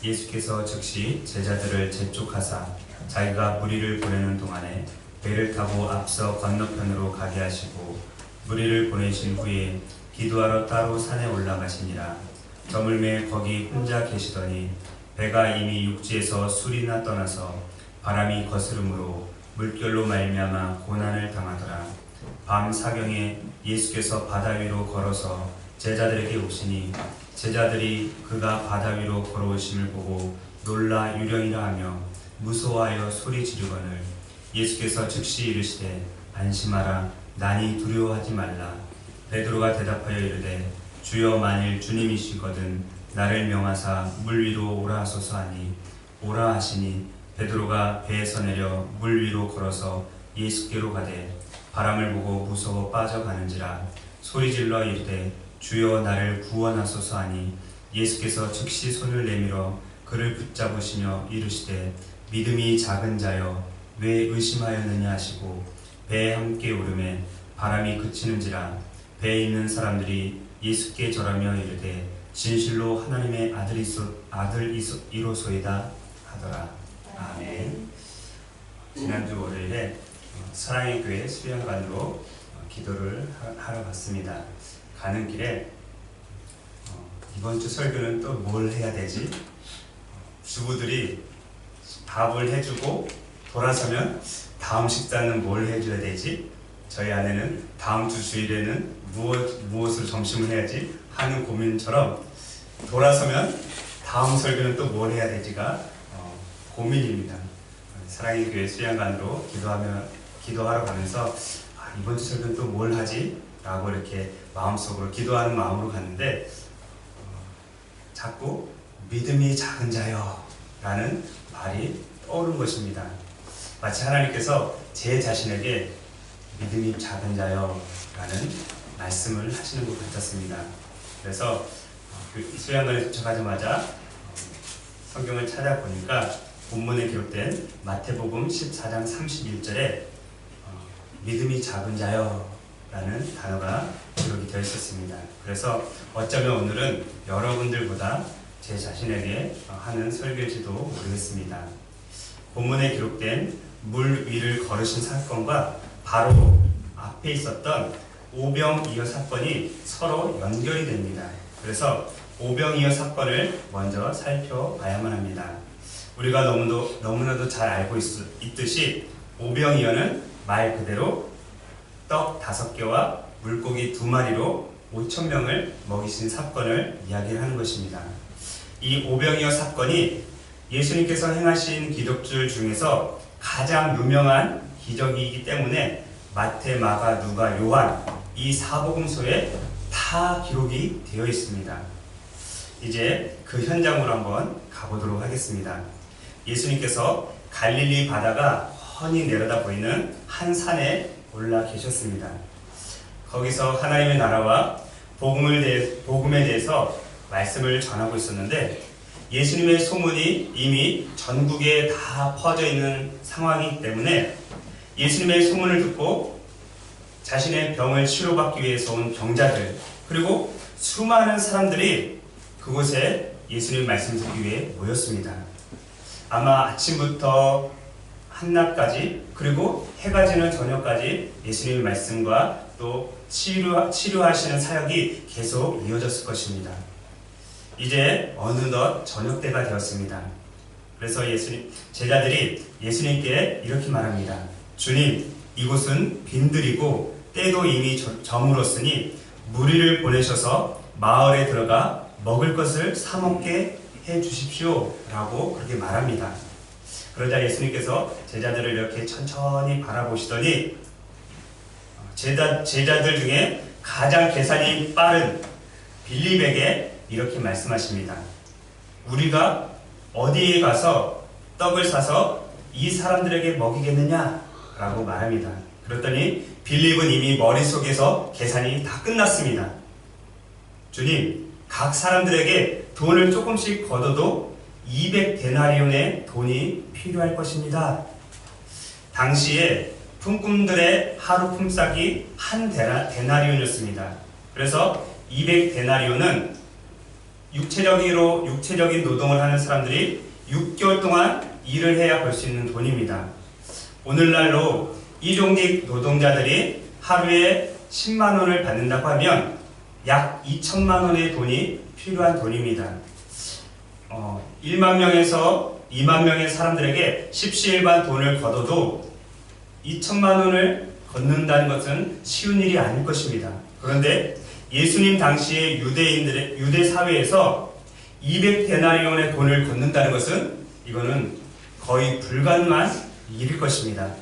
예수께서 즉시 제자들을 재촉하사 자기가 무리를 보내는 동안에 배를 타고 앞서 건너편으로 가게 하시고 무리를 보내신 후에 기도하러 따로 산에 올라가시니라. 저물매 거기 혼자 계시더니 배가 이미 육지에서 술이나 떠나서 바람이 거스름으로 물결로 말미암아 고난을 당하더라. 밤 사경에 예수께서 바다 위로 걸어서 제자들에게 오시니 제자들이 그가 바다 위로 걸어오심을 보고 놀라 유령이라 하며 무서워하여 소리 지르거늘 예수께서 즉시 이르시되 안심하라 나니 두려워하지 말라. 베드로가 대답하여 이르되 주여 만일 주님이시거든 나를 명하사 물 위로 오라 하소서 하니 오라 하시니 베드로가 배에서 내려 물 위로 걸어서 예수께로 가되 바람을 보고 무서워 빠져가는지라 소리질러 이르되 주여 나를 구원하소서 하니 예수께서 즉시 손을 내밀어 그를 붙잡으시며 이르시되 믿음이 작은 자여 왜 의심하였느냐 하시고 배에 함께 오르매 바람이 그치는지라 배에 있는 사람들이 예수께 절하며 이르되 진실로 하나님의 아들이로소이다 하더라. 아멘. 지난주 월요일에 사랑의 교회 수련관으로 기도를 하러 갔습니다. 가는 길에 이번 주 설교는 또 뭘 해야 되지? 주부들이 밥을 해주고 돌아서면 다음 식사는 뭘 해줘야 되지? 저희 아내는 다음 주 주일에는 무엇을 점심을 해야지 하는 고민처럼 돌아서면 다음 설교는 또 뭘 해야 되지가 고민입니다. 사랑의 교회 수양관으로 기도하러 가면서 이번 주 설교는 또 뭘 하지? 라고 이렇게 마음속으로 기도하는 마음으로 갔는데 자꾸 믿음이 작은 자여 라는 말이 떠오른 것입니다. 마치 하나님께서 제 자신에게 믿음이 작은 자여 라는 말씀을 하시는 것 같았습니다. 그래서 수양관에 도착하자마자 성경을 찾아보니까 본문에 기록된 마태복음 14장 31절에 믿음이 작은 자여 라는 단어가 기록이 되어 있었습니다. 그래서 어쩌면 오늘은 여러분들보다 제 자신에게 하는 설교일지도 모르겠습니다. 본문에 기록된 물 위를 걸으신 사건과 바로 앞에 있었던 오병이어 사건이 서로 연결이 됩니다. 그래서 오병이어 사건을 먼저 살펴봐야만 합니다. 우리가 너무나도 잘 알고 있듯이 오병이어는 말 그대로 떡 5개와 물고기 2마리로 5,000명을 먹이신 사건을 이야기하는 것입니다. 이 오병이어 사건이 예수님께서 행하신 기적들 중에서 가장 유명한 기적이기 때문에 마태, 마가, 누가, 요한 이 사복음서에 다 기록이 되어 있습니다. 이제 그 현장으로 한번 가보도록 하겠습니다. 예수님께서 갈릴리 바다가 훤히 내려다 보이는 한 산에 올라 계셨습니다. 거기서 하나님의 나라와 복음에 대해서 말씀을 전하고 있었는데 예수님의 소문이 이미 전국에 다 퍼져 있는 상황이기 때문에 예수님의 소문을 듣고 자신의 병을 치료받기 위해서 온 병자들 그리고 수많은 사람들이 그곳에 예수님 말씀 듣기 위해 모였습니다. 아마 아침부터 한낮까지 그리고 해가 지는 저녁까지 예수님의 말씀과 또 치료하시는 사역이 계속 이어졌을 것입니다. 이제 어느덧 저녁때가 되었습니다. 그래서 제자들이 예수님께 이렇게 말합니다. 주님, 이곳은 빈들이고 때도 이미 저물었으니 무리를 보내셔서 마을에 들어가 먹을 것을 사 먹게 해 주십시오 라고 그렇게 말합니다. 그러자 예수님께서 제자들을 이렇게 천천히 바라보시더니 제자들 중에 가장 계산이 빠른 빌립에게 이렇게 말씀하십니다. 우리가 어디에 가서 떡을 사서 이 사람들에게 먹이겠느냐? 라고 말합니다. 그랬더니 빌립은 이미 머릿속에서 계산이 다 끝났습니다. 주님, 각 사람들에게 돈을 조금씩 걷어도 200데나리온의 돈이 필요할 것입니다. 당시에 품꾼들의 하루 품삯이 한 데나리온이었습니다. 그래서 200데나리온은 육체적인 노동을 하는 사람들이 6개월 동안 일을 해야 벌 수 있는 돈입니다. 오늘날로 이종직 노동자들이 하루에 10만 원을 받는다고 하면 약 2천만 원의 돈이 필요한 돈입니다. 1만 명에서 2만 명의 사람들에게 십시일반 돈을 걷어도 2천만 원을 걷는다는 것은 쉬운 일이 아닐 것입니다. 그런데 예수님 당시의 유대 사회에서 200데나리온의 돈을 걷는다는 것은 이거는 거의 불가능한 일일 것입니다.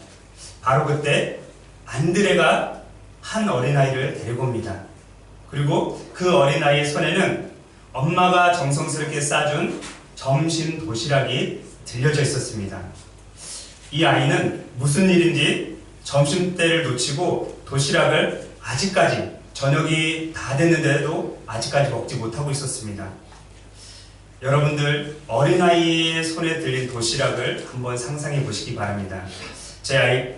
바로 그때 안드레가 한 어린아이를 데리고 옵니다. 그리고 그 어린아이의 손에는 엄마가 정성스럽게 싸준 점심 도시락이 들려져 있었습니다. 이 아이는 무슨 일인지 점심때를 놓치고 도시락을 아직까지 저녁이 다 됐는데도 아직까지 먹지 못하고 있었습니다. 여러분들 어린아이의 손에 들린 도시락을 한번 상상해 보시기 바랍니다.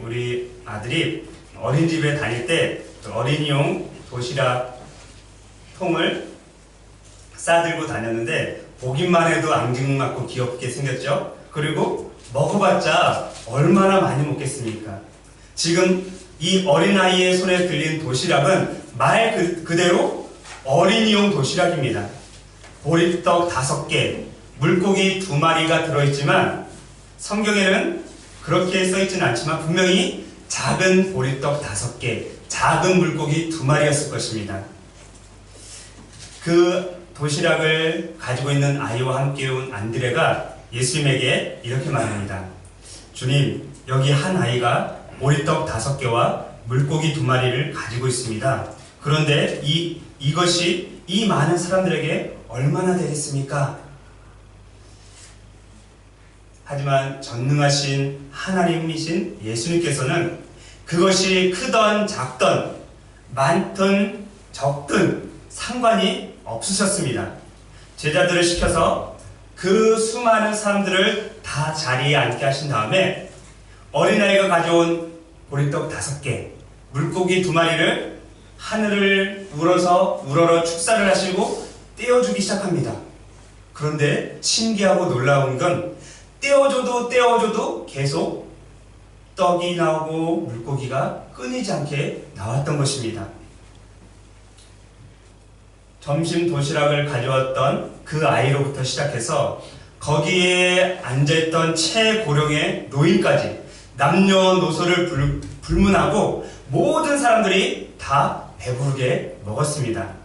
우리 아들이 어린이집에 다닐 때 어린이용 도시락 통을 싸들고 다녔는데 보기만 해도 앙증맞고 귀엽게 생겼죠? 그리고 먹어봤자 얼마나 많이 먹겠습니까? 지금 이 어린아이의 손에 들린 도시락은 말 그대로 어린이용 도시락입니다. 보리떡 5개, 물고기 2마리가 들어있지만 성경에는 그렇게 써있지는 않지만 분명히 작은 보리떡 5개, 작은 물고기 2마리였을 것입니다. 그 도시락을 가지고 있는 아이와 함께 온 안드레가 예수님에게 이렇게 말합니다. 주님, 여기 한 아이가 보리떡 5개와 물고기 2마리를 가지고 있습니다. 그런데 이것이 이 많은 사람들에게 얼마나 되겠습니까? 하지만 전능하신 하나님이신 예수님께서는 그것이 크던 작던 많든 적든 상관이 없으셨습니다. 제자들을 시켜서 그 수많은 사람들을 다 자리에 앉게 하신 다음에 어린아이가 가져온 보리떡 5개, 물고기 2마리를 하늘을 우러러 축사를 하시고 떼어주기 시작합니다. 그런데 신기하고 놀라운 건 떼어줘도 계속 떡이 나오고 물고기가 끊이지 않게 나왔던 것입니다. 점심 도시락을 가져왔던 그 아이로부터 시작해서 거기에 앉아있던 최고령의 노인까지 남녀노소를 불문하고 모든 사람들이 다 배부르게 먹었습니다.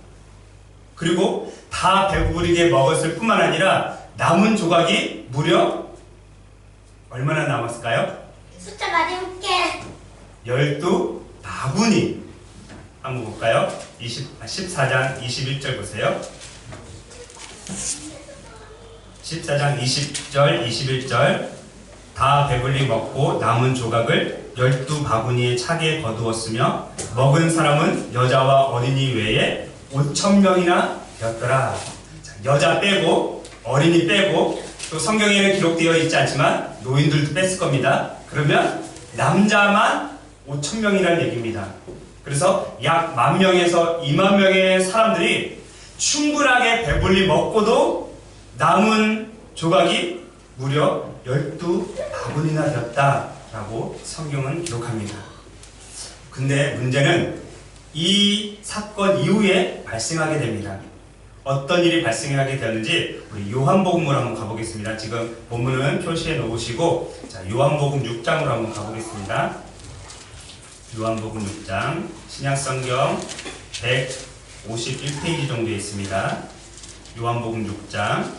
그리고 다 배부르게 먹었을 뿐만 아니라 남은 조각이 무려 얼마나 남았을까요? 숫자가 6개. 12바구니. 한번 볼까요? 14장 21절 보세요. 14장 20절 21절 다 배불리 먹고 남은 조각을 12바구니에 차게 거두었으며 먹은 사람은 여자와 어린이 외에 5,000명이나 되었더라. 여자 빼고 어린이 빼고 또 성경에는 기록되어 있지 않지만 노인들도 뺐을 겁니다. 그러면 남자만 5,000명이라는 얘기입니다. 그래서 약 10,000명에서 20,000명의 사람들이 충분하게 배불리 먹고도 남은 조각이 무려 12바구니나 되었다라고 성경은 기록합니다. 근데 문제는 이 사건 이후에 발생하게 됩니다. 어떤 일이 발생하게 되었는지 우리 요한복음으로 한번 가보겠습니다. 지금 본문은 표시해 놓으시고 자, 요한복음 6장으로 한번 가보겠습니다. 요한복음 6장 신약성경 151페이지 정도에 있습니다. 요한복음 6장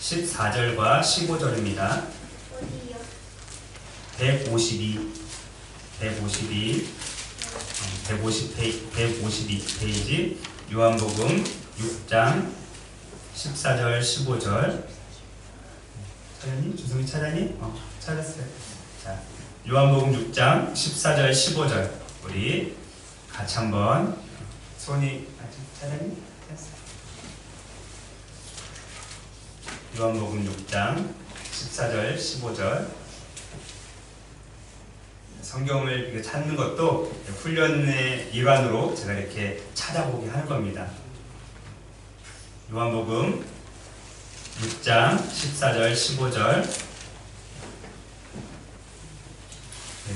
14절과 15절입니다. 152페이지 요한복음 6장 14절 15절 차장님? 주성이 차장님? 찾았어요. 자, 요한복음 6장 14절 15절 우리 같이 한번 손이 아직 차장님? 요한복음 6장 14절 15절 성경을 이렇게 찾는 것도 훈련의 일환으로 제가 이렇게 찾아보게 하는 겁니다. 요한복음 6장 14절 15절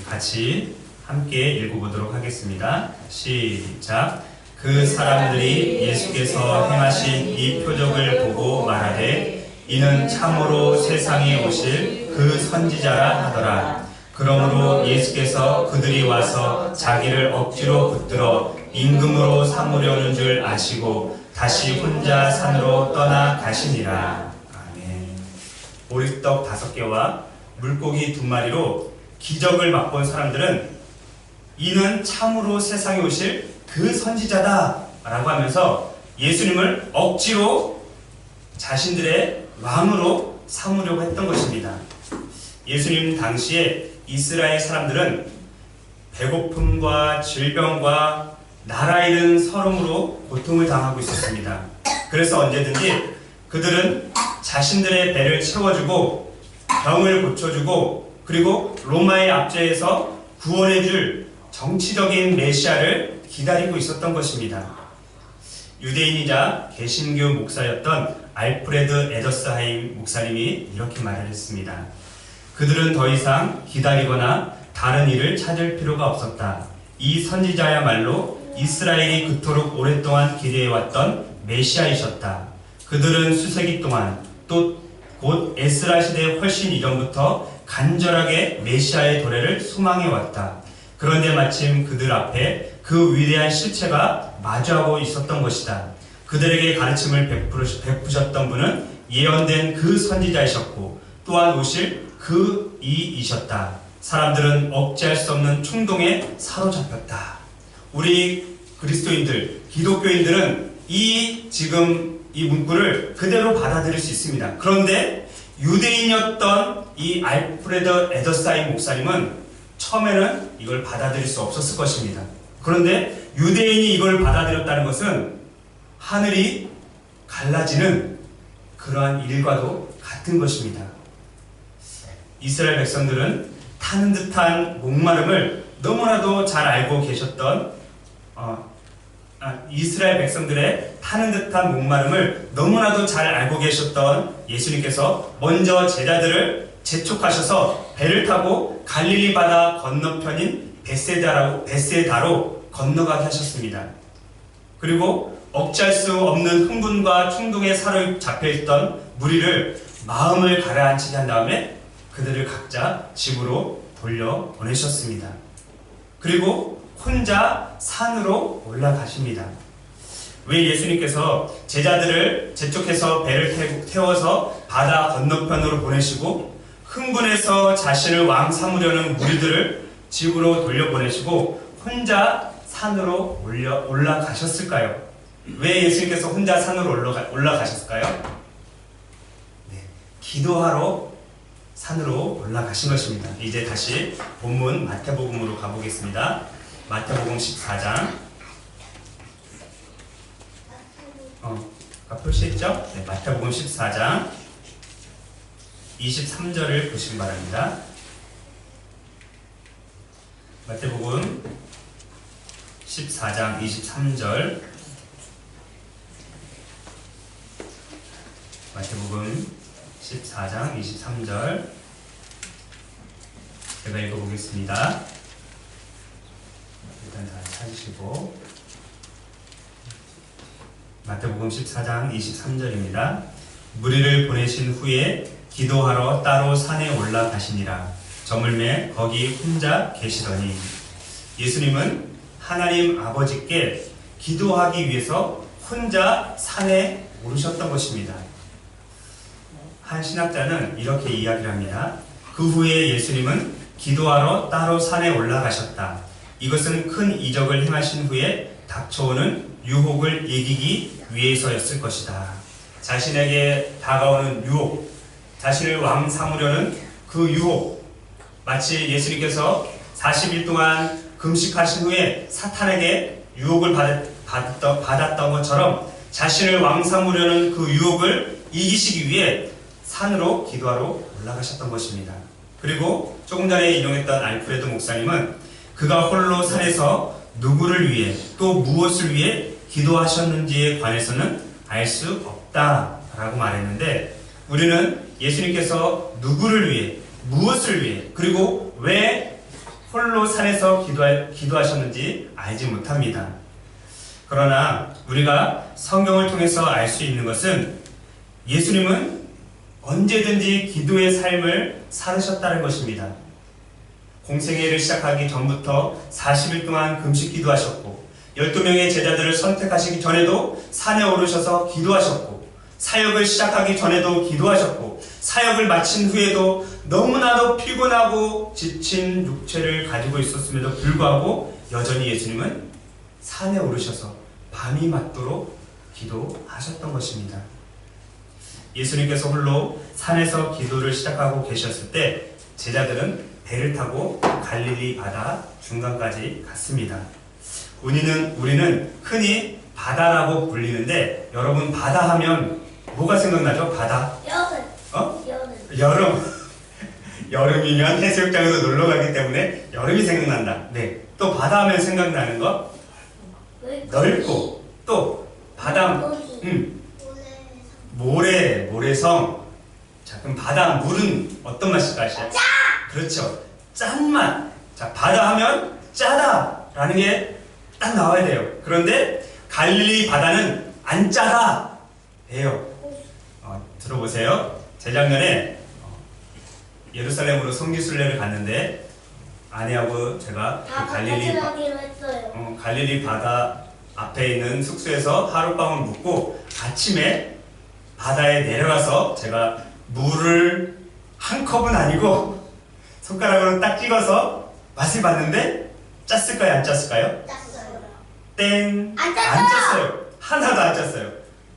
같이 함께 읽어보도록 하겠습니다. 시작. 그 사람들이 예수께서 행하신 이 표적을 보고 말하되 이는 참으로 세상에 오실 그 선지자라 하더라. 그러므로 예수께서 그들이 와서 자기를 억지로 붙들어 임금으로 삼으려는 줄 아시고 다시 혼자 산으로 떠나 가시니라. 아멘. 보리떡 5개와 물고기 2마리로 기적을 맛본 사람들은 이는 참으로 세상에 오실 그 선지자다 라고 하면서 예수님을 억지로 자신들의 왕으로 삼으려고 했던 것입니다. 예수님 당시에 이스라엘 사람들은 배고픔과 질병과 나라 잃은 서름으로 고통을 당하고 있었습니다. 그래서 언제든지 그들은 자신들의 배를 채워주고 병을 고쳐주고 그리고 로마의 압제에서 구원해줄 정치적인 메시아를 기다리고 있었던 것입니다. 유대인이자 개신교 목사였던 알프레드 에더스하임 목사님이 이렇게 말을 했습니다. 그들은 더 이상 기다리거나 다른 일을 찾을 필요가 없었다. 이 선지자야말로 이스라엘이 그토록 오랫동안 기대해왔던 메시아이셨다. 그들은 수세기 동안 또 곧 에스라 시대 훨씬 이전부터 간절하게 메시아의 도래를 소망해왔다. 그런데 마침 그들 앞에 그 위대한 실체가 마주하고 있었던 것이다. 그들에게 가르침을 베푸셨던 분은 예언된 그 선지자이셨고 또한 오실 그 이이셨다. 사람들은 억제할 수 없는 충동에 사로잡혔다. 우리 그리스도인들, 기독교인들은 지금 이 문구를 그대로 받아들일 수 있습니다. 그런데 유대인이었던 이 알프레드 에더스하임 목사님은 처음에는 이걸 받아들일 수 없었을 것입니다. 그런데 유대인이 이걸 받아들였다는 것은 하늘이 갈라지는 그러한 일과도 같은 것입니다. 이스라엘 백성들은 타는 듯한 목마름을 너무나도 잘 알고 계셨던 이스라엘 백성들의 타는 듯한 목마름을 너무나도 잘 알고 계셨던 예수님께서 먼저 제자들을 재촉하셔서 배를 타고 갈릴리 바다 건너편인 베세다로 건너가게 하셨습니다. 그리고 억제할 수 없는 흥분과 충동에 사로잡혀있던 무리를 마음을 가라앉히게 한 다음에 그들을 각자 집으로 돌려보내셨습니다. 그리고 혼자 산으로 올라가십니다. 왜 예수님께서 제자들을 재촉해서 배를 태워서 바다 건너편으로 보내시고 흥분해서 자신을 왕 삼으려는 무리들을 집으로 돌려보내시고 혼자 산으로 올라가셨을까요? 왜 예수님께서 혼자 산으로 올라가셨을까요? 네, 기도하러 산으로 올라가신 것입니다. 이제 다시 본문 마태복음으로 가보겠습니다. 마태복음 14장 표시했죠? 네, 마태복음 14장 23절을 보시기 바랍니다. 마태복음 14장 23절 마태복음 14장 23절 제가 읽어보겠습니다. 일단 다 찾으시고 마태복음 14장 23절입니다. 무리를 보내신 후에 기도하러 따로 산에 올라가시니라. 저물매 거기 혼자 계시더니 예수님은 하나님 아버지께 기도하기 위해서 혼자 산에 오르셨던 것입니다. 한 신학자는 이렇게 이야기를 합니다. 그 후에 예수님은 기도하러 따로 산에 올라가셨다. 이것은 큰 이적을 행하신 후에 닥쳐오는 유혹을 이기기 위해서였을 것이다. 자신에게 다가오는 유혹, 자신을 왕 삼으려는 그 유혹, 마치 예수님께서 40일 동안 금식하신 후에 사탄에게 유혹을 받았던 것처럼 자신을 왕 삼으려는 그 유혹을 이기시기 위해 산으로 기도하러 올라가셨던 것입니다. 그리고 조금 전에 인용했던 알프레드 목사님은 그가 홀로 산에서 누구를 위해 또 무엇을 위해 기도하셨는지에 관해서는 알 수 없다라고 말했는데 우리는 예수님께서 누구를 위해, 무엇을 위해, 그리고 왜 홀로 산에서 기도하셨는지 알지 못합니다. 그러나 우리가 성경을 통해서 알 수 있는 것은 예수님은 언제든지 기도의 삶을 살으셨다는 것입니다. 공생애를 시작하기 전부터 40일 동안 금식 기도하셨고 12명의 제자들을 선택하시기 전에도 산에 오르셔서 기도하셨고 사역을 시작하기 전에도 기도하셨고 사역을 마친 후에도 너무나도 피곤하고 지친 육체를 가지고 있었음에도 불구하고 여전히 예수님은 산에 오르셔서 밤이 맞도록 기도하셨던 것입니다. 예수님께서 홀로 산에서 기도를 시작하고 계셨을 때 제자들은 배를 타고 갈릴리 바다 중간까지 갔습니다. 우리는 흔히 바다라고 불리는데 여러분 바다 하면 뭐가 생각나죠? 바다? 여름. 여름이면 해수욕장으로 놀러 가기 때문에 여름이 생각난다. 네. 또 바다 하면 생각나는 거? 넓고 또 바다 모래성. 자, 그럼 바다 물은 어떤 맛일까 아시죠? 그렇죠. 짠맛. 자, 바다 하면 짜다라는 게 딱 나와야 돼요. 그런데 갈릴리 바다는 안 짜다 해요. 들어보세요. 재작년에 예루살렘으로 성지순례를 갔는데 아내하고 제가 그 갈릴리 바다 앞에 있는 숙소에서 하룻밤을 묵고 아침에 바다에 내려가서 제가 물을 한 컵은 아니고 손가락으로 딱 찍어서 맛을 봤는데 짰을까요? 안 짰을까요? 짰어요. 땡! 안 짰어요. 하나도 안 짰어요.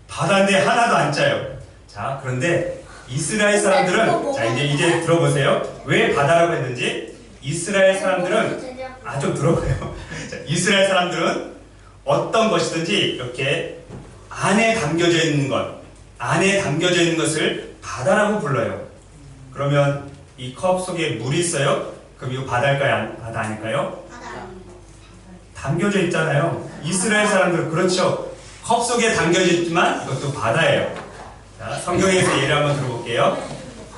바다인데 하나도 안 짜요. 자, 그런데 이스라엘 사람들은 자 이제 들어보세요. 왜 바다라고 했는지. 이스라엘 사람들은 좀 들어봐요. 자, 이스라엘 사람들은 어떤 것이든지 이렇게 안에 담겨져 있는 것을 바다라고 불러요. 그러면 이 컵 속에 물이 있어요? 그럼 이거 바다일까요? 바다 아닐까요? 담겨져 있잖아요. 이스라엘 사람들 그렇죠. 컵 속에 담겨져 있지만 이것도 바다예요. 자, 성경에서 예를 한번 들어볼게요.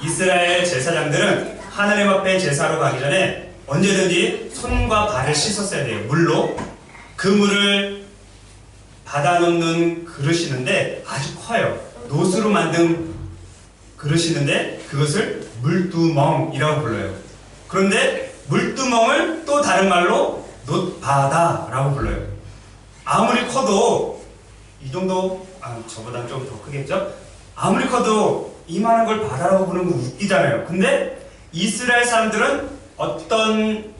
이스라엘 제사장들은 하나님 앞에 제사로 가기 전에 언제든지 손과 발을 씻었어야 돼요. 물로. 그 물을 받아놓는 그릇이는데 아주 커요. 노수로 만든 그릇이는데 그것을 물두멍이라고 불러요. 그런데 물두멍을 또 다른 말로 놋바다라고 불러요. 아무리 커도 이 정도, 저보다 좀 더 크겠죠? 아무리 커도 이만한 걸 바다라고 부르는 거 웃기잖아요. 근데 이스라엘 사람들은 어떤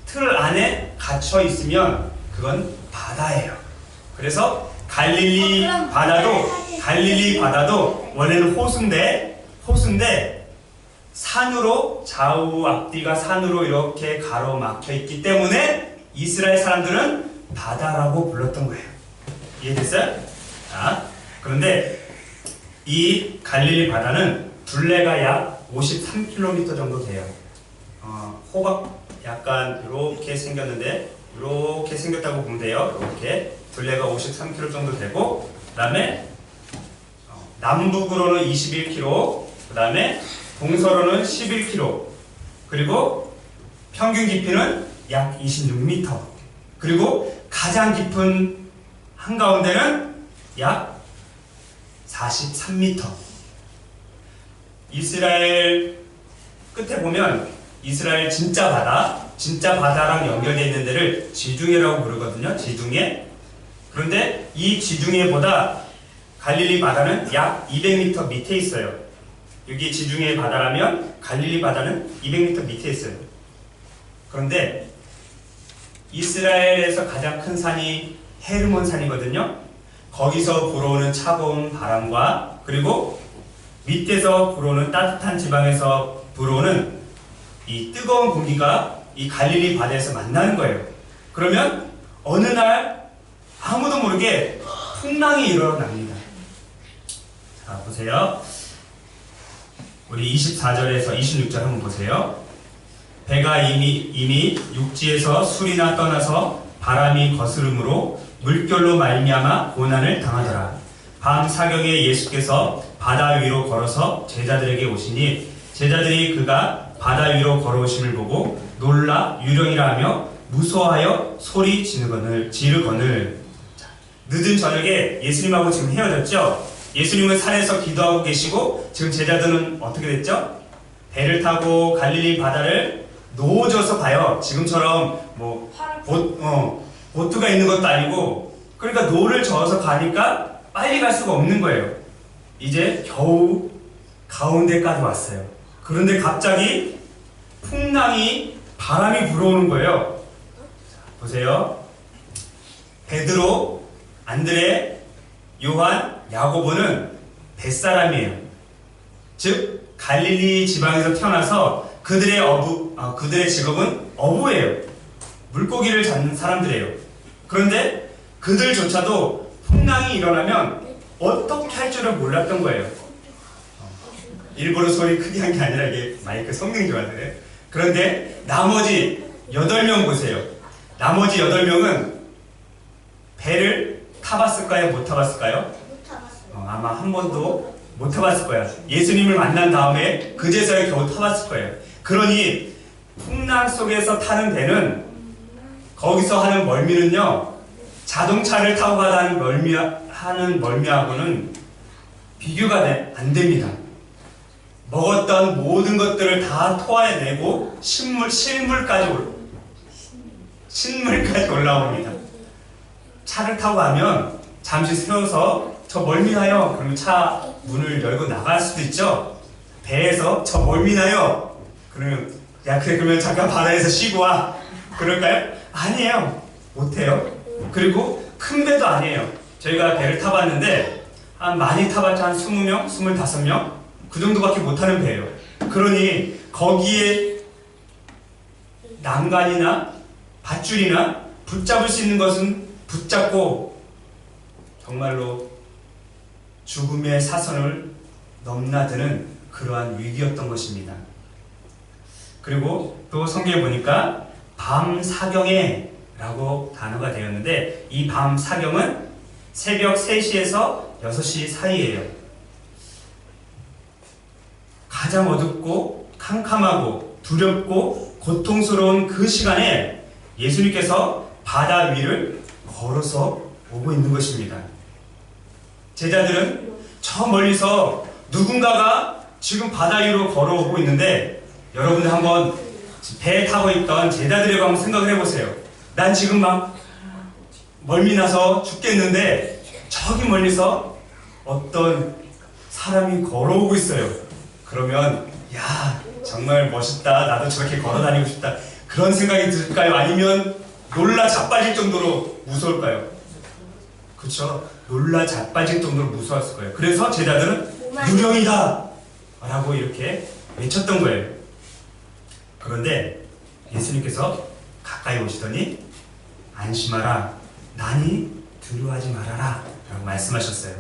틀 안에 갇혀 있으면 그건 바다예요. 그래서 갈릴리 바다도 원래는 호수인데 산으로 좌우 앞뒤가 산으로 이렇게 가로막혀 있기 때문에 이스라엘 사람들은 바다라고 불렀던 거예요. 이해됐어요? 자, 그런데 이 갈릴리 바다는 둘레가 약 53km 정도 돼요. 호박 약간 이렇게 생겼는데 이렇게 생겼다고 보면 돼요. 이렇게 둘레가 53km 정도 되고 그 다음에 남북으로는 21km, 그 다음에 동서로는 11km, 그리고 평균 깊이는 약 26m, 그리고 가장 깊은 한가운데는 약 43m. 이스라엘 끝에 보면 이스라엘 진짜 바다랑 연결되어 있는 데를 지중해라고 부르거든요. 지중해. 그런데 이 지중해보다 갈릴리 바다는 약 200m 밑에 있어요. 여기 지중해 바다라면 갈릴리 바다는 200m 밑에 있어요. 그런데 이스라엘에서 가장 큰 산이 헤르몬 산이거든요. 거기서 불어오는 차가운 바람과 그리고 밑에서 불어오는 따뜻한 지방에서 불어오는 이 뜨거운 공기가 이 갈릴리 바다에서 만나는 거예요. 그러면 어느 날 아무도 모르게 풍랑이 일어납니다. 자, 보세요. 우리 24절에서 26절 한번 보세요. 배가 이미 육지에서 술이나 떠나서 바람이 거스름으로 물결로 말미암아 고난을 당하더라. 밤 사경에 예수께서 바다 위로 걸어서 제자들에게 오시니 제자들이 그가 바다 위로 걸어오심을 보고 놀라 유령이라 하며 무서워하여 소리 지르거늘. 늦은 저녁에 예수님하고 지금 헤어졌죠? 예수님은 산에서 기도하고 계시고 지금 제자들은 어떻게 됐죠? 배를 타고 갈릴리 바다를 노져서 가요. 지금처럼 뭐 보트가 있는 것도 아니고, 그러니까 노를 저어서 가니까 빨리 갈 수가 없는 거예요. 이제 겨우 가운데까지 왔어요. 그런데 갑자기 풍랑이, 바람이 불어오는 거예요. 보세요. 베드로, 안드레, 요한, 야고보는 뱃사람이에요. 즉 갈릴리 지방에서 태어나서 그들의 직업은 어부예요. 물고기를 잡는 사람들이에요. 그런데 그들조차도 풍랑이 일어나면 어떻게 할 줄을 몰랐던 거예요. 일부러 소리 크게 한 게 아니라 이게 마이크 성능이 좋아서요. 그런데 나머지 8명 보세요. 나머지 8명은 배를 타봤을까요? 못 타봤을까요? 못 타봤어요. 아마 한 번도 못 타봤을 거야. 예수님을 만난 다음에 그제서야 겨우 타봤을 거예요. 그러니 풍랑 속에서 타는 배는, 거기서 하는 멀미는요, 자동차를 타고 가는 멀미하고는 비교가 안 됩니다. 먹었던 모든 것들을 다 토해내고 신물까지 올라옵니다. 차를 타고 가면 잠시 세워서 저 멀미나요? 그러면 차 문을 열고 나갈 수도 있죠. 배에서 저 멀미나요? 그러면 야 그래 그러면 잠깐 바다에서 쉬고 와. 그럴까요? 아니에요. 못해요. 그리고 큰 배도 아니에요. 저희가 배를 타봤는데 많이 타봤자 한 20명, 25명 그 정도밖에 못하는 배예요. 그러니 거기에 난간이나 밧줄이나 붙잡을 수 있는 것은 붙잡고 정말로 죽음의 사선을 넘나드는 그러한 위기였던 것입니다. 그리고 또 성경에 보니까 밤 사경에 라고 단어가 되었는데, 이 밤 사경은 새벽 3시에서 6시 사이예요. 가장 어둡고 캄캄하고 두렵고 고통스러운 그 시간에 예수님께서 바다 위를 걸어서 오고 있는 것입니다. 제자들은 저 멀리서 누군가가 지금 바다 위로 걸어오고 있는데, 여러분들 한번 배 타고 있던 제자들에게 한번 생각을 해보세요. 난 지금 막 멀미나서 죽겠는데 저기 멀리서 어떤 사람이 걸어오고 있어요. 그러면 야 정말 멋있다, 나도 저렇게 걸어다니고 싶다, 그런 생각이 들까요? 아니면 놀라 자빠질 정도로 무서울까요? 그렇죠? 놀라 자빠질 정도로 무서웠을 거예요. 그래서 제자들은 유령이다 라고 이렇게 외쳤던 거예요. 그런데 예수님께서 가까이 오시더니 안심하라, 나니 두려워하지 말아라 라고 말씀하셨어요.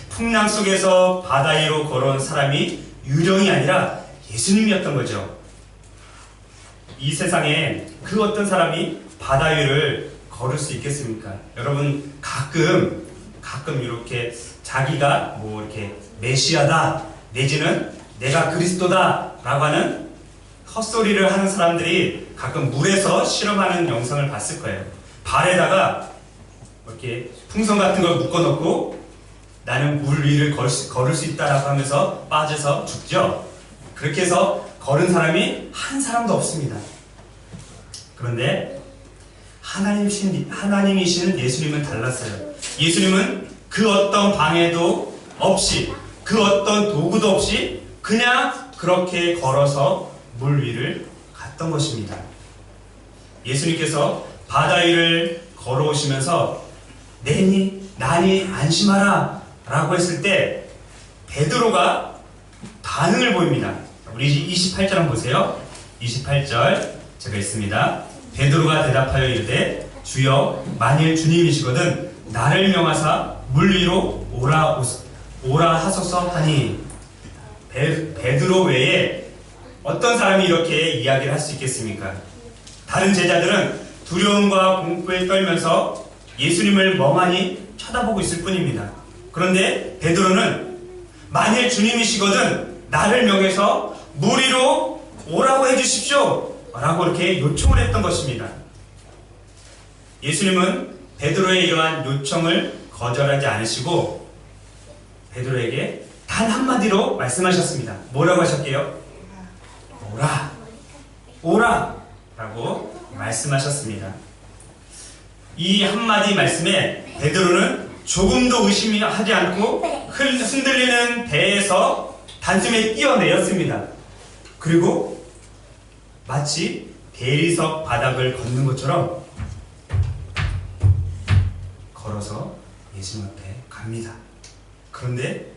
풍랑 속에서 바다 위로 걸어온 사람이 유령이 아니라 예수님이었던 거죠. 이 세상에 그 어떤 사람이 바다 위를 걸을 수 있겠습니까? 여러분 가끔 이렇게 자기가 뭐 이렇게 메시아다 내지는 내가 그리스도다 라고 하는 헛소리를 하는 사람들이 가끔 물에서 실험하는 영상을 봤을 거예요. 발에다가 이렇게 풍선 같은 걸 묶어놓고 나는 물 위를 걸을 수 있다라고 하면서 빠져서 죽죠. 그렇게 해서 걸은 사람이 한 사람도 없습니다. 그런데 하나님이신 예수님은 달랐어요. 예수님은 그 어떤 방해도 없이, 그 어떤 도구도 없이 그냥 그렇게 걸어서 물 위를 갔던 것입니다. 예수님께서 바다 위를 걸어오시면서 나니 안심하라 라고 했을 때 베드로가 반응을 보입니다. 우리 28절 한번 보세요. 28절 제가 읽습니다. 베드로가 대답하여 이르되 주여 만일 주님이시거든 나를 명하사 물 위로 오라 하소서 하니. 베드로 외에 어떤 사람이 이렇게 이야기를 할 수 있겠습니까? 다른 제자들은 두려움과 공포에 떨면서 예수님을 멍하니 쳐다보고 있을 뿐입니다. 그런데 베드로는 만일 주님이시거든 나를 명해서 물 위로 오라고 해주십시오 라고 이렇게 요청을 했던 것입니다. 예수님은 베드로의 이러한 요청을 거절하지 않으시고 베드로에게 단 한마디로 말씀하셨습니다. 뭐라고 하셨게요? 오라, 오라 라고 말씀하셨습니다. 이 한마디 말씀에 베드로는 조금도 의심하지 않고 흔들리는 배에서 단숨에 뛰어내렸습니다. 그리고 마치 대리석 바닥을 걷는 것처럼 걸어서 예수님 앞에 갑니다. 그런데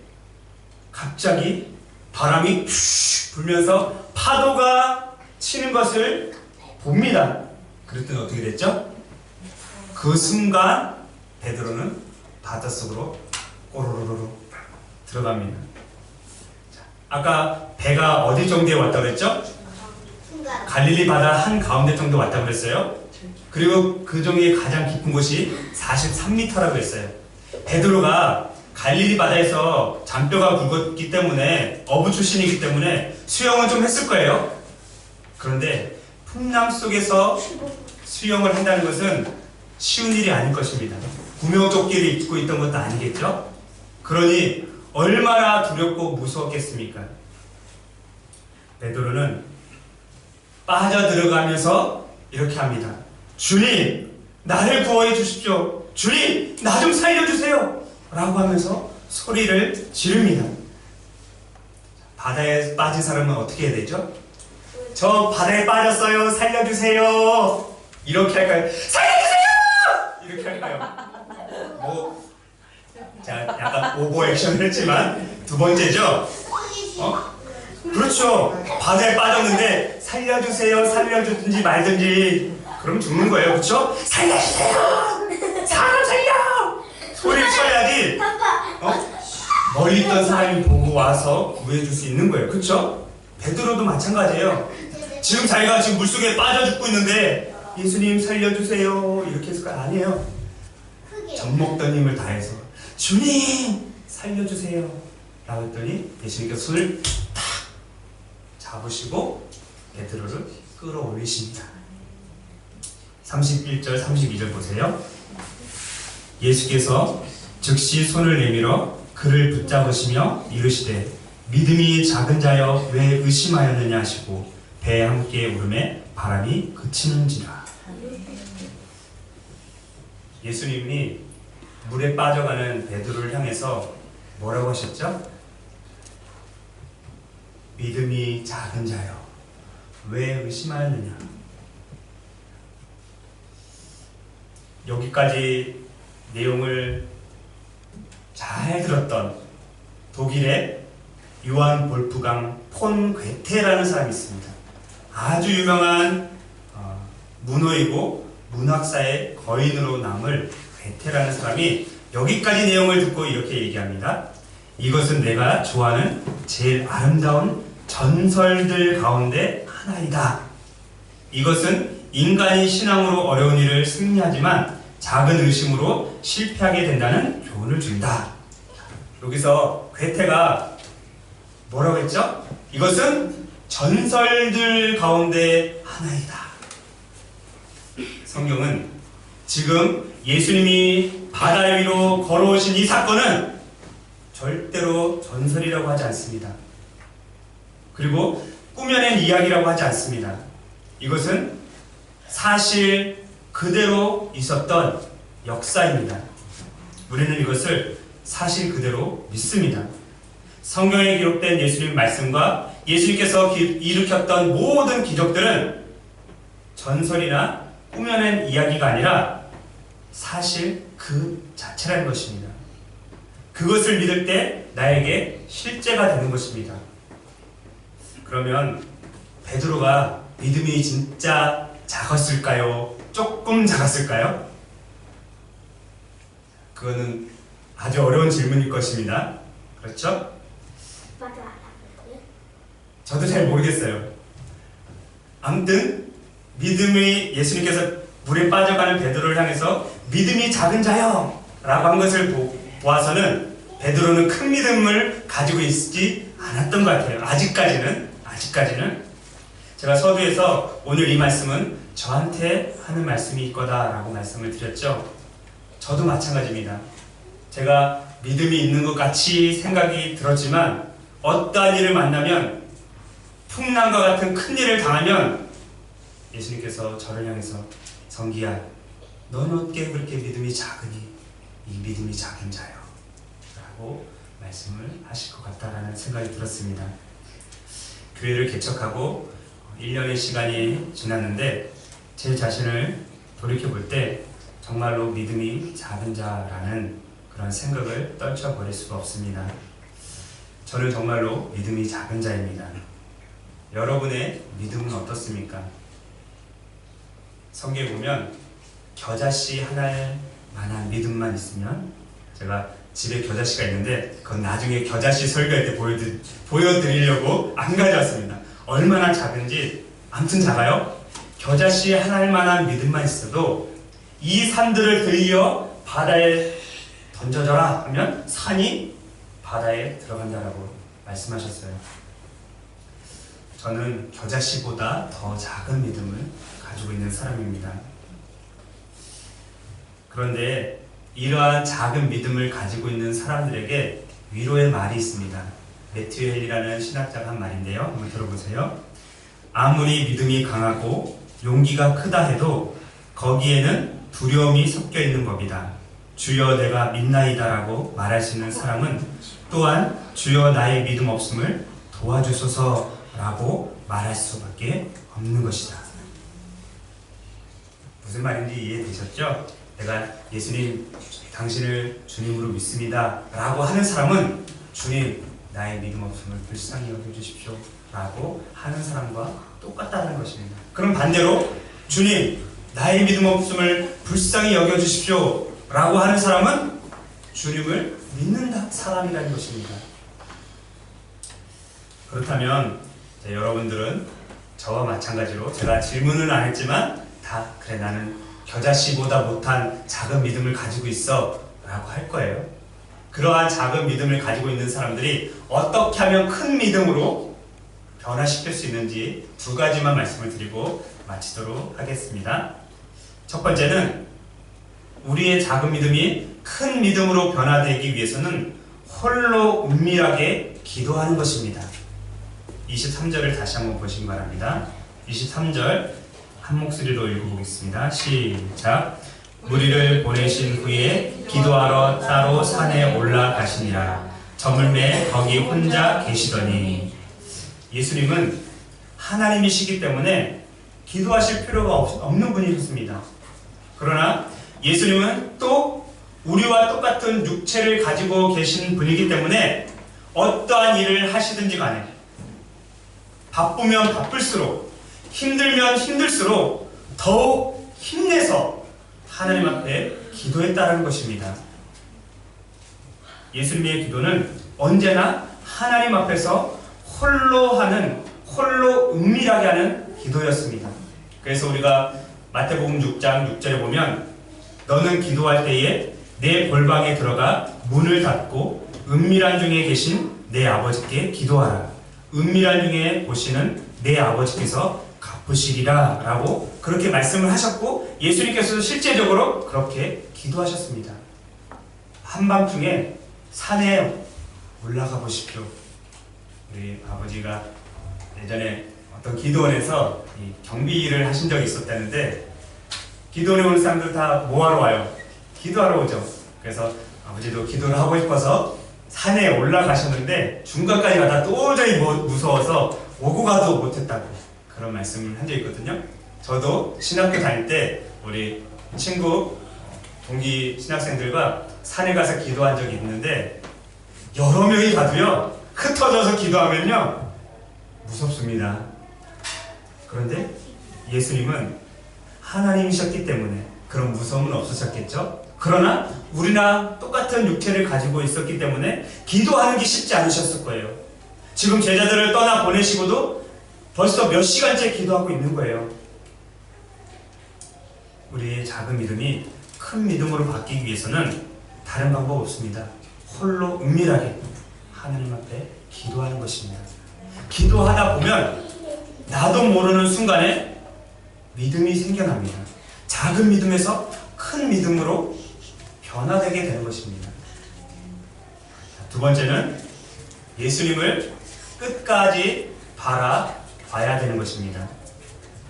갑자기 바람이 휘 불면서 파도가 치는 것을 봅니다. 그랬더니 어떻게 됐죠? 그 순간 베드로는 바닷속으로 꼬르르르 들어갑니다. 자, 아까 배가 어디 정도에 왔다고 그랬죠? 갈릴리 바다 한가운데 정도 왔다고 그랬어요. 그리고 그 중에 가장 깊은 곳이 43m라고 했어요. 베드로가 갈릴리 바다에서 잔뼈가 굵었기 때문에 어부 출신이기 때문에 수영은 좀 했을 거예요. 그런데 풍랑 속에서 수영을 한다는 것은 쉬운 일이 아닐 것입니다. 구명조끼를 입고 있던 것도 아니겠죠? 그러니 얼마나 두렵고 무서웠겠습니까? 베드로는 빠져들어가면서 이렇게 합니다. 주님, 나를 구원해 주십시오. 주님, 나 좀 살려주세요. 라고 하면서 소리를 지릅니다. 바다에 빠진 사람은 어떻게 해야 되죠? 저 바다에 빠졌어요. 살려주세요. 이렇게 할까요? 살려주세요! 이렇게 할까요? 뭐, 자, 약간 오버 액션을 했지만 두 번째죠? 그렇죠. 바다에 빠졌는데 살려주세요. 살려주든지 말든지 그럼 죽는 거예요. 그렇죠? 살려주세요! 사람 살려! 소리를 쳐야지 멀리 있던 사람이 보고 와서 구해줄 수 있는 거예요. 그렇죠? 베드로도 마찬가지예요. 지금 자기가 지금 물속에 빠져 죽고 있는데 예수님 살려주세요 이렇게 했을 거 아니에요. 젖 먹던 힘을 다해서 주님 살려주세요 라고 했더니 예수님께서 손을 탁 잡으시고 베드로를 끌어올리십니다. 31절 32절 보세요. 예수께서 즉시 손을 내밀어 그를 붙잡으시며 이르시되 믿음이 작은 자여 왜 의심하였느냐 하시고 배에 함께 오름에 바람이 그치는지라. 예수님이 물에 빠져가는 베드로를 향해서 뭐라고 하셨죠? 믿음이 작은 자여 왜 의심하였느냐. 여기까지 내용을 잘 들었던 독일의 요한 볼프강 폰 괴테라는 사람이 있습니다. 아주 유명한 문호이고 문학사의 거인으로 남을 괴테라는 사람이 여기까지 내용을 듣고 이렇게 얘기합니다. 이것은 내가 좋아하는 제일 아름다운 전설들 가운데 하나이다. 이것은 인간이 신앙으로 어려운 일을 승리하지만 작은 의심으로 실패하게 된다는 교훈을 준다. 여기서 괴테가 뭐라고 했죠? 이것은 전설들 가운데 하나이다. 성경은 지금 예수님이 바다 위로 걸어오신 이 사건은 절대로 전설이라고 하지 않습니다. 그리고 꾸며낸 이야기라고 하지 않습니다. 이것은 사실 그대로 있었던 역사입니다. 우리는 이것을 사실 그대로 믿습니다. 성경에 기록된 예수님 말씀과 예수님께서 일으켰던 모든 기적들은 전설이나 꾸며낸 이야기가 아니라 사실 그 자체라는 것입니다. 그것을 믿을 때 나에게 실제가 되는 것입니다. 그러면 베드로가 믿음이 진짜 작았을까요? 조금 작았을까요? 그거는 아주 어려운 질문일 것입니다. 그렇죠? 저도 잘 모르겠어요. 아무튼 믿음의 예수님께서 물에 빠져가는 베드로를 향해서 믿음이 작은 자여 라고 한 것을 보아서는 베드로는 큰 믿음을 가지고 있지 않았던 것 같아요. 아직까지는. 제가 서두에서 오늘 이 말씀은 저한테 하는 말씀일 거다라고 말씀을 드렸죠. 저도 마찬가지입니다. 제가 믿음이 있는 것 같이 생각이 들었지만 어떠한 일을 만나면 풍랑과 같은 큰 일을 당하면 예수님께서 저를 향해서 성기야, 넌 어떻게 그렇게 믿음이 작으니? 이 믿음이 작은 자요 라고 말씀을 하실 것 같다라는 생각이 들었습니다. 교회를 개척하고 1년의 시간이 지났는데 제 자신을 돌이켜볼 때 정말로 믿음이 작은 자라는 그런 생각을 떨쳐버릴 수가 없습니다. 저는 정말로 믿음이 작은 자입니다. 여러분의 믿음은 어떻습니까? 성경에 보면 겨자씨 하나의 만한 믿음만 있으면, 제가 집에 겨자씨가 있는데 그건 나중에 겨자씨 설교할 때 보여드리려고 안 가져왔습니다. 얼마나 작은지. 아무튼 작아요. 겨자씨 하나일 만한 믿음만 있어도 이 산들을 들려 바다에 던져져라 하면 산이 바다에 들어간다라고 말씀하셨어요. 저는 겨자씨보다 더 작은 믿음을 가지고 있는 사람입니다. 그런데 이러한 작은 믿음을 가지고 있는 사람들에게 위로의 말이 있습니다. 매튜 헬리라는 신학자가 한 말인데요. 한번 들어보세요. 아무리 믿음이 강하고 용기가 크다 해도 거기에는 두려움이 섞여 있는 법이다. 주여 내가 믿나이다라고 말할 수 있는 사람은 또한 주여 나의 믿음 없음을 도와주소서라고 말할 수밖에 없는 것이다. 무슨 말인지 이해되셨죠? 내가 예수님, 당신을 주님으로 믿습니다 라고 하는 사람은 주님, 나의 믿음 없음을 불쌍히 여겨주십시오 라고 하는 사람과 똑같다는 것입니다. 그럼 반대로 주님, 나의 믿음 없음을 불쌍히 여겨주십시오 라고 하는 사람은 주님을 믿는 사람이라는 것입니다. 그렇다면 여러분들은 저와 마찬가지로, 제가 질문은 안 했지만 다 그래 나는 겨자씨보다 못한 작은 믿음을 가지고 있어 라고 할 거예요. 그러한 작은 믿음을 가지고 있는 사람들이 어떻게 하면 큰 믿음으로 변화시킬 수 있는지 두 가지만 말씀을 드리고 마치도록 하겠습니다. 첫 번째는 우리의 작은 믿음이 큰 믿음으로 변화되기 위해서는 홀로 은밀하게 기도하는 것입니다. 23절을 다시 한번 보시기 바랍니다. 23절 한 목소리로 읽어보겠습니다. 시작. 무리를 보내신 후에 기도하러 따로 산에 올라가시니라. 저물매 거기 혼자 계시더니. 예수님은 하나님이시기 때문에 기도하실 필요가 없는 분이셨습니다. 그러나 예수님은 또 우리와 똑같은 육체를 가지고 계신 분이기 때문에 어떠한 일을 하시든지 간에 바쁘면 바쁠수록, 힘들면 힘들수록 더욱 힘내서 하나님 앞에 기도했다는 것입니다. 예수님의 기도는 언제나 하나님 앞에서 홀로 은밀하게 하는 기도였습니다. 그래서 우리가 마태복음 6장 6절에 보면 너는 기도할 때에 내 골방에 들어가 문을 닫고 은밀한 중에 계신 내 아버지께 기도하라. 은밀한 중에 보시는 내 아버지께서 갚으시리라 라고 그렇게 말씀을 하셨고, 예수님께서도 실제적으로 그렇게 기도하셨습니다. 한밤중에 산에 올라가 보십시오. 우리 아버지가 예전에 어떤 기도원에서 경비 일을 하신 적이 있었다는데, 기도원에 오는 사람들 다 뭐하러 와요? 기도하러 오죠. 그래서 아버지도 기도를 하고 싶어서 산에 올라가셨는데 중간까지 가다 도저히 무서워서 오고 가도 못했다고 그런 말씀을 한 적이 있거든요. 저도 신학교 다닐 때 우리 친구 동기 신학생들과 산에 가서 기도한 적이 있는데, 여러 명이 가도요 흩어져서 기도하면요 무섭습니다. 그런데 예수님은 하나님이셨기 때문에 그런 무서움은 없으셨겠죠. 그러나 우리나 똑같은 육체를 가지고 있었기 때문에 기도하는 게 쉽지 않으셨을 거예요. 지금 제자들을 떠나 보내시고도 벌써 몇 시간째 기도하고 있는 거예요. 우리의 작은 믿음이 큰 믿음으로 바뀌기 위해서는 다른 방법 없습니다. 홀로 은밀하게 하나님 앞에 기도하는 것입니다. 기도하다 보면 나도 모르는 순간에 믿음이 생겨납니다. 작은 믿음에서 큰 믿음으로 변화되게 되는 것입니다. 두 번째는 예수님을 끝까지 바라봐야 되는 것입니다.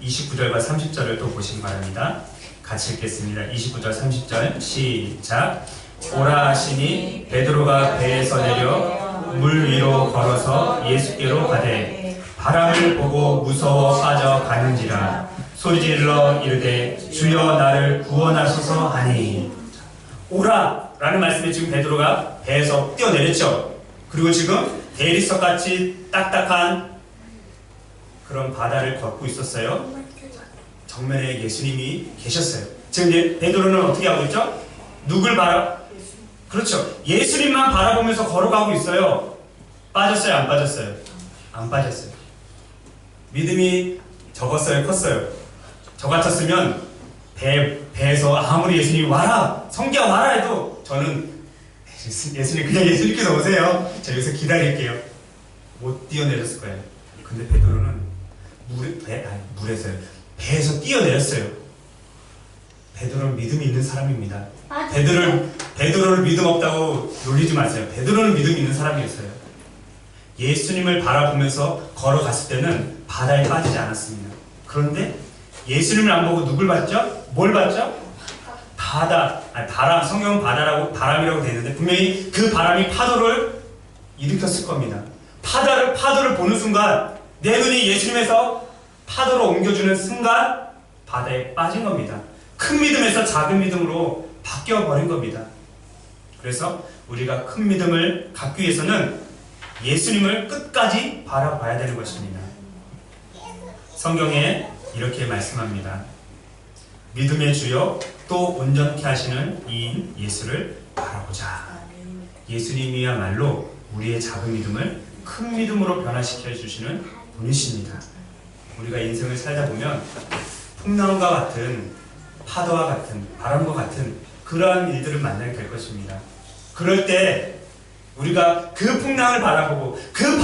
29절과 30절을 또 보시기 바랍니다. 같이 읽겠습니다. 29절 30절 시작. 오라 하시니 베드로가 배에서 내려 물 위로 걸어서 예수께로 가되 바람을 보고 무서워 빠져가는지라 소리질러 이르되 주여 나를 구원하소서 하니. 오라 라는 말씀에 지금 베드로가 배에서 뛰어내렸죠. 그리고 지금 대리석같이 딱딱한 그런 바다를 걷고 있었어요. 정면에 예수님이 계셨어요. 지금 이제 베드로는 어떻게 하고 있죠? 누굴 그렇죠. 예수님만 바라보면서 걸어가고 있어요. 빠졌어요? 안 빠졌어요? 안 빠졌어요. 믿음이 적었어요? 컸어요? 저 같았으면 배에서 아무리 예수님이 와라! 성기야 와라! 해도 저는 예수님 그냥 예수님께서 오세요. 저 여기서 기다릴게요. 못 뛰어내렸을 거예요. 근데 베드로는 물에서요. 배에서 뛰어내렸어요. 베드로는 믿음이 있는 사람입니다. 베드로를 믿음 없다고 놀리지 마세요. 베드로는 믿음 있는 사람이었어요. 예수님을 바라보면서 걸어갔을 때는 바다에 빠지지 않았습니다. 그런데 예수님을 안 보고 누굴 봤죠? 뭘 봤죠? 바람, 성경은 바람이라고 되어 있는데 분명히 그 바람이 파도를 일으켰을 겁니다. 파도를 보는 순간 내 눈이 예수님에서 파도로 옮겨주는 순간 바다에 빠진 겁니다. 큰 믿음에서 작은 믿음으로 바뀌어버린 겁니다. 그래서 우리가 큰 믿음을 갖기 위해서는 예수님을 끝까지 바라봐야 되는 것입니다. 성경에 이렇게 말씀합니다. 믿음의 주여 또 온전케 하시는 이인 예수를 바라보자. 예수님이야말로 우리의 작은 믿음을 큰 믿음으로 변화시켜 주시는 분이십니다. 우리가 인생을 살다 보면 풍랑과 같은 파도와 같은 바람과 같은 그러한 일들을 만나게 될 것입니다. 그럴 때 우리가 그 풍랑을 바라보고 그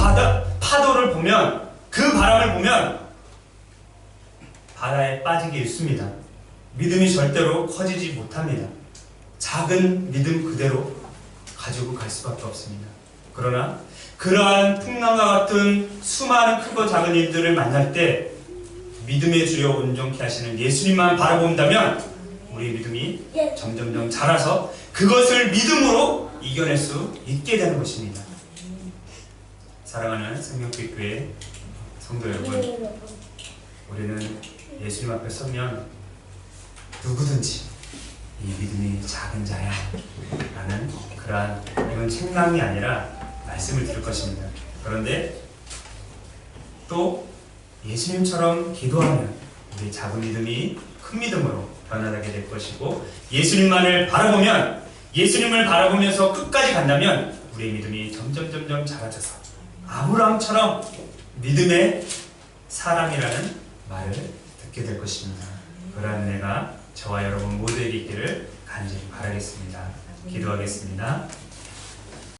파도를 보면 그 바람을 보면 바다에 빠지기 일쑤입니다. 믿음이 절대로 커지지 못합니다. 작은 믿음 그대로 가지고 갈 수밖에 없습니다. 그러나 그러한 풍랑과 같은 수많은 크고 작은 일들을 만날 때 믿음의 주여 온전케 하시는 예수님만 바라본다면 우리 믿음이 점점점 자라서 그것을 믿음으로 이겨낼 수 있게 되는 것입니다. 사랑하는 생명빛교회 성도 여러분, 우리는 예수님 앞에 서면 누구든지 이 믿음이 작은 자야 라는 그러한, 이건 책망이 아니라 말씀을 드릴 것입니다. 그런데 또 예수님처럼 기도하면 우리 작은 믿음이 큰 믿음으로 변화되게 될 것이고, 예수님만을 바라보면, 예수님을 바라보면서 끝까지 간다면 우리의 믿음이 점점 자라져서 아브라함처럼 믿음의 사람이라는 말을 듣게 될 것입니다. 그러한 은혜가 저와 여러분 모두에게 있기를 간절히 바라겠습니다. 기도하겠습니다.